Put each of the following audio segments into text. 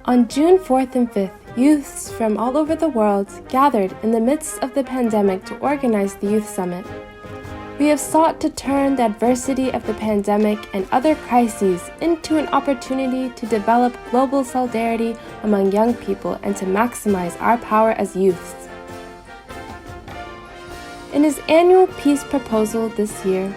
On June 4th and 5th, youths from all over the world gathered in the midst of the pandemic to organize the Youth Summit. We have sought to turn the adversity of the pandemic and other crises into an opportunity to develop global solidarity among young people and to maximize our power as youths. In his annual peace proposal this year,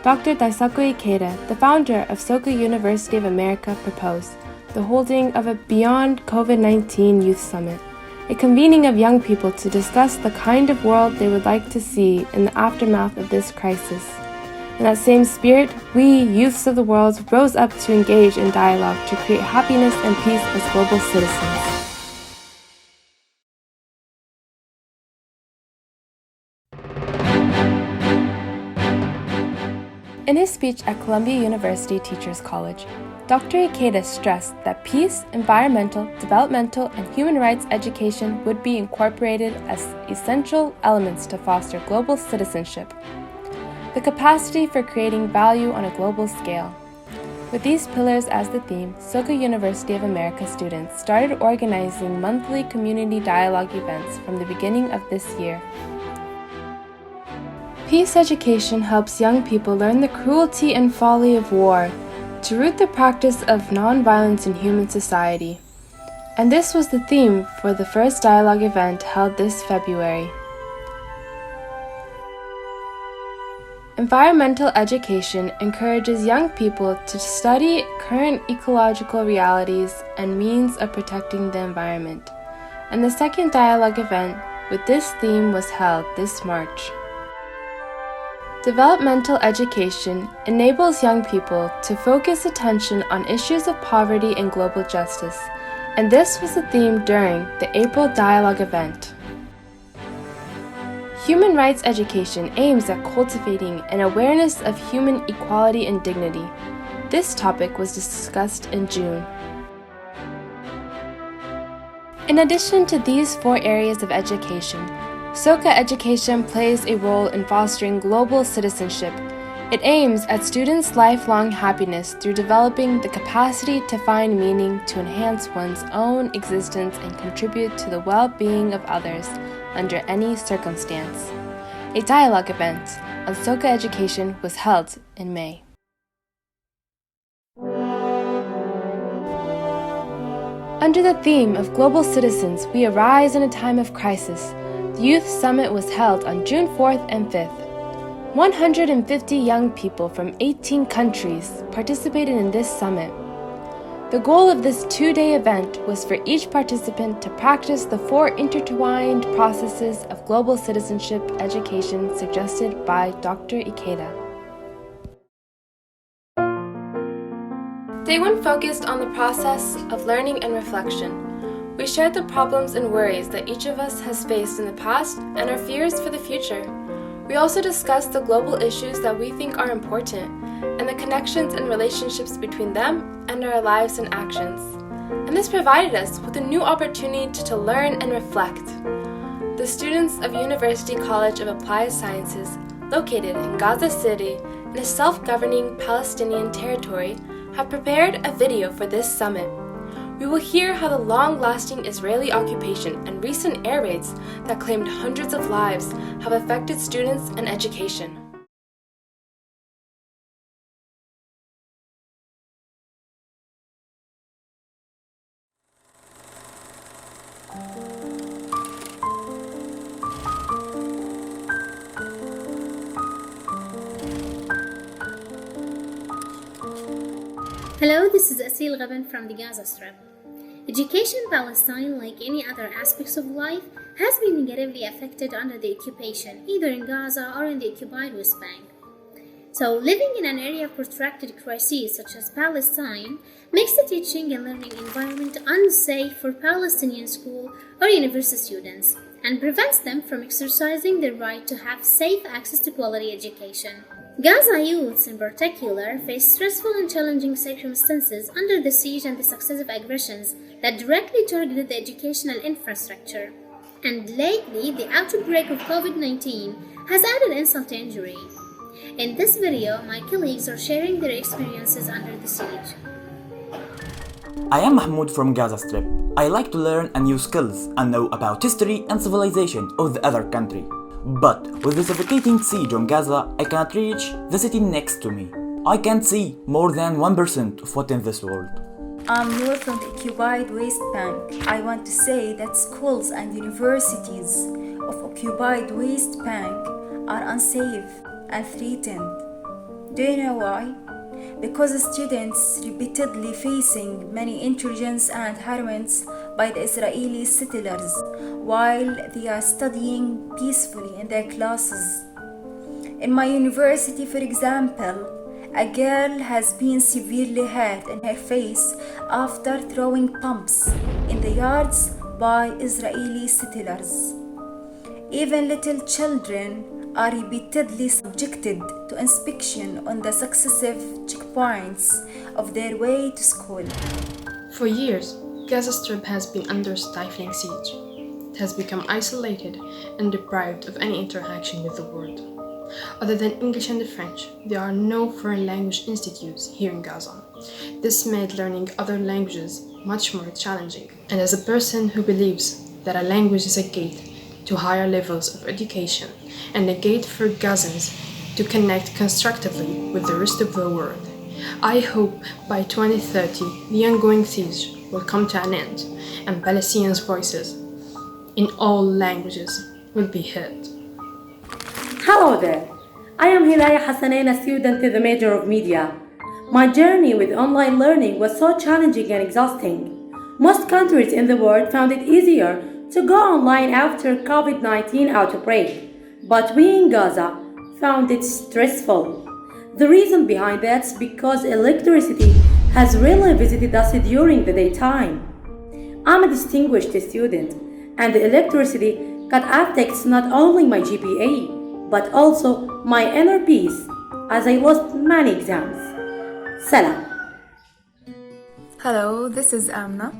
Dr. Daisaku Ikeda, the founder of Soka University of America, proposed the holding of a Beyond COVID-19 Youth Summit, a convening of young people to discuss the kind of world they would like to see in the aftermath of this crisis. In that same spirit, we, youths of the world, rose up to engage in dialogue to create happiness and peace as global citizens. In his speech at Columbia University Teachers College, Dr. Ikeda stressed that peace, environmental, developmental, and human rights education would be incorporated as essential elements to foster global citizenship, the capacity for creating value on a global scale. With these pillars as the theme, Soka University of America students started organizing monthly community dialogue events from the beginning of this year. Peace education helps young people learn the cruelty and folly of war, to root the practice of nonviolence in human society. And this was the theme for the first dialogue event held this February. Environmental education encourages young people to study current ecological realities and means of protecting the environment. And the second dialogue event with this theme was held this March. Developmental education enables young people to focus attention on issues of poverty and global justice, and this was the theme during the April Dialogue event. Human rights education aims at cultivating an awareness of human equality and dignity. This topic was discussed in June. In addition to these 4 areas of education, Soka education plays a role in fostering global citizenship. It aims at students' lifelong happiness through developing the capacity to find meaning to enhance one's own existence and contribute to the well-being of others under any circumstance. A dialogue event on Soka education was held in May. Under the theme of Global Citizens, We Arise in a Time of Crisis, the Youth Summit was held on June 4th and 5th. 150 young people from 18 countries participated in this summit. The goal of this 2-day event was for each participant to practice the 4 intertwined processes of global citizenship education suggested by Dr. Ikeda. Day 1 focused on the process of learning and reflection. We shared the problems and worries that each of us has faced in the past and our fears for the future. We also discussed the global issues that we think are important and the connections and relationships between them and our lives and actions. And this provided us with a new opportunity to learn and reflect. The students of University College of Applied Sciences, located in Gaza City in a self-governing Palestinian territory, have prepared a video for this summit. We will hear how the long-lasting Israeli occupation and recent air raids that claimed hundreds of lives have affected students and education. Hello, this is Asil Ghaban from the Gaza Strip. Education in Palestine, like any other aspects of life, has been negatively affected under the occupation, either in Gaza or in the occupied West Bank. So, living in an area of protracted crises such as Palestine makes the teaching and learning environment unsafe for Palestinian school or university students and prevents them from exercising their right to have safe access to quality education. Gaza youths in particular face stressful and challenging circumstances under the siege and the successive aggressions that directly targeted the educational infrastructure. And lately, the outbreak of COVID 19 has added insult to injury. In this video, my colleagues are sharing their experiences under the siege. I am Mahmoud from Gaza Strip. I like to learn and new skills and know about history and civilization of the other country. But with the suffocating siege on Gaza, I cannot reach the city next to me. I can't see more than 1% of what in this world. I'm Noor from the occupied West Bank. I want to say that schools and universities of occupied West Bank are unsafe and threatened. Do you know why? Because students repeatedly facing many intrusions and harassments by the Israeli settlers while they are studying peacefully in their classes. In my university, for example, a girl has been severely hurt in her face after throwing bombs in the yards by Israeli settlers. Even little children are repeatedly subjected to inspection on the successive checkpoints of their way to school. For years, Gaza Strip has been under stifling siege. It has become isolated and deprived of any interaction with the world. Other than English and French, there are no foreign language institutes here in Gaza. This made learning other languages much more challenging. And as a person who believes that a language is a gate to higher levels of education and a gate for Gazans to connect constructively with the rest of the world, I hope by 2030 the ongoing siege will come to an end and Palestinians' voices in all languages will be heard. Hello there, I am Hilaya Hassanein, a student in the major of media. My journey with online learning was so challenging and exhausting. Most countries in the world found it easier to go online after COVID-19 outbreak, but we in Gaza found it stressful. The reason behind that is because electricity has really visited us during the daytime. I'm a distinguished student, and the electricity cut affects not only my GPA, but also my inner peace, as I lost many exams. Salam. Hello, this is Amna.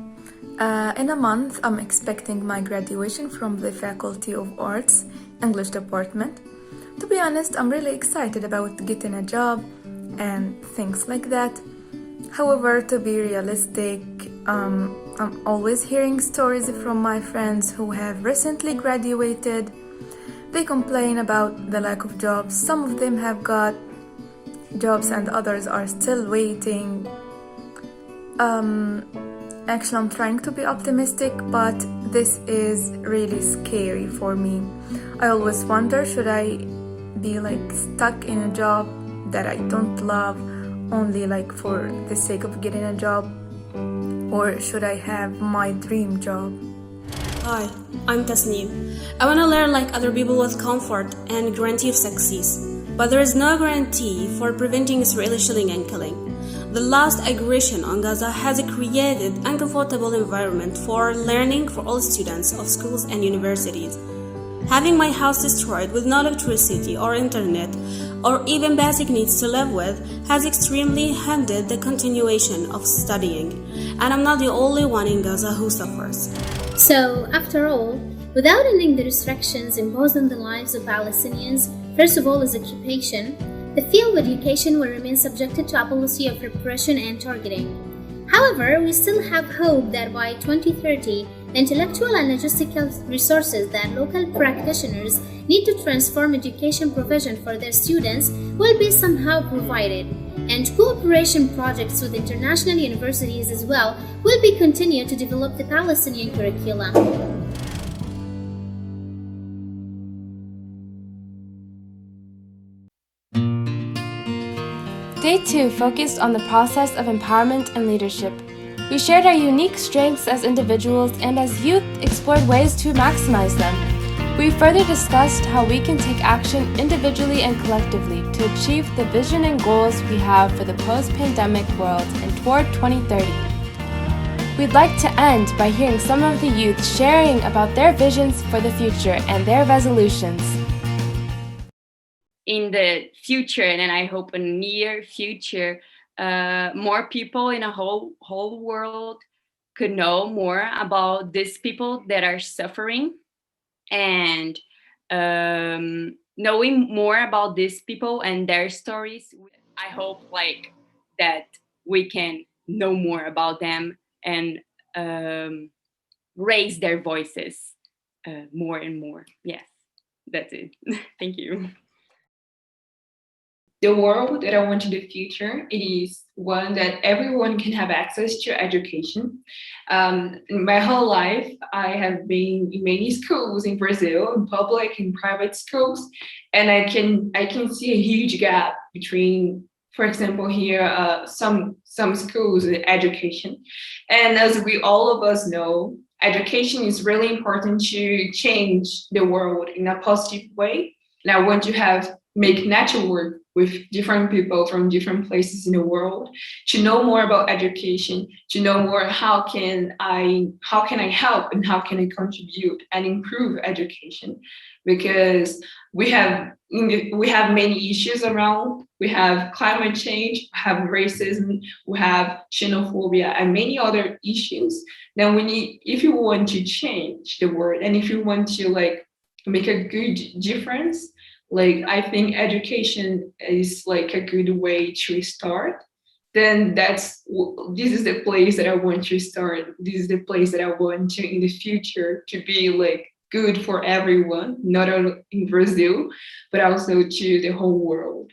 In a month, I'm expecting my graduation from the Faculty of Arts, English department. To be honest, I'm really excited about getting a job and things like that. However, to be realistic, I'm always hearing stories from my friends who have recently graduated. They complain about the lack of jobs. Some of them have got jobs and others are still waiting. Actually, I'm trying to be optimistic, but this is really scary for me. I always wonder, should I be stuck in a job that I don't love only for the sake of getting a job, or should I have my dream job? Hi, I'm Tasneem. I want to learn like other people with comfort and guarantee of success, but there is no guarantee for preventing Israeli shilling and killing. The last aggression on Gaza has created an uncomfortable environment for learning for all students of schools and universities. Having my house destroyed with no electricity or internet or even basic needs to live with has extremely hindered the continuation of studying, and I'm not the only one in Gaza who suffers. So, after all, without ending the restrictions imposed on the lives of Palestinians, first of all is occupation, the field of education will remain subjected to a policy of repression and targeting. However, we still have hope that by 2030, the intellectual and logistical resources that local practitioners need to transform education provision for their students will be somehow provided, and cooperation projects with international universities as well will be continued to develop the Palestinian curriculum. Day 2 focused on the process of empowerment and leadership. We shared our unique strengths as individuals and as youth explored ways to maximize them. We further discussed how we can take action individually and collectively to achieve the vision and goals we have for the post-pandemic world and toward 2030. We'd like to end by hearing some of the youth sharing about their visions for the future and their resolutions. In the future, and I hope a near future, more people in a whole world could know more about these people that are suffering and knowing more about these people and their stories. I hope like that we can know more about them and raise their voices more and more. Yes, that's it. Thank you. The world that I want in the future, it is one that everyone can have access to education. In my whole life, I have been in many schools in Brazil, in public and private schools, and I can see a huge gap between, for example, here some schools in education, and as we all of us know, education is really important to change the world in a positive way. And I want to have make network with different people from different places in the world to know more about education, to know more how can I help and how can I contribute and improve education, because we have many issues around. We have climate change, we have racism, we have xenophobia, and many other issues. Then we need, if you want to change the world and if you want to like make a good difference, like I think education is like a good way to start. Then this is the place that I want to start. This is the place that I want to in the future to be like good for everyone, not only in Brazil, but also to the whole world.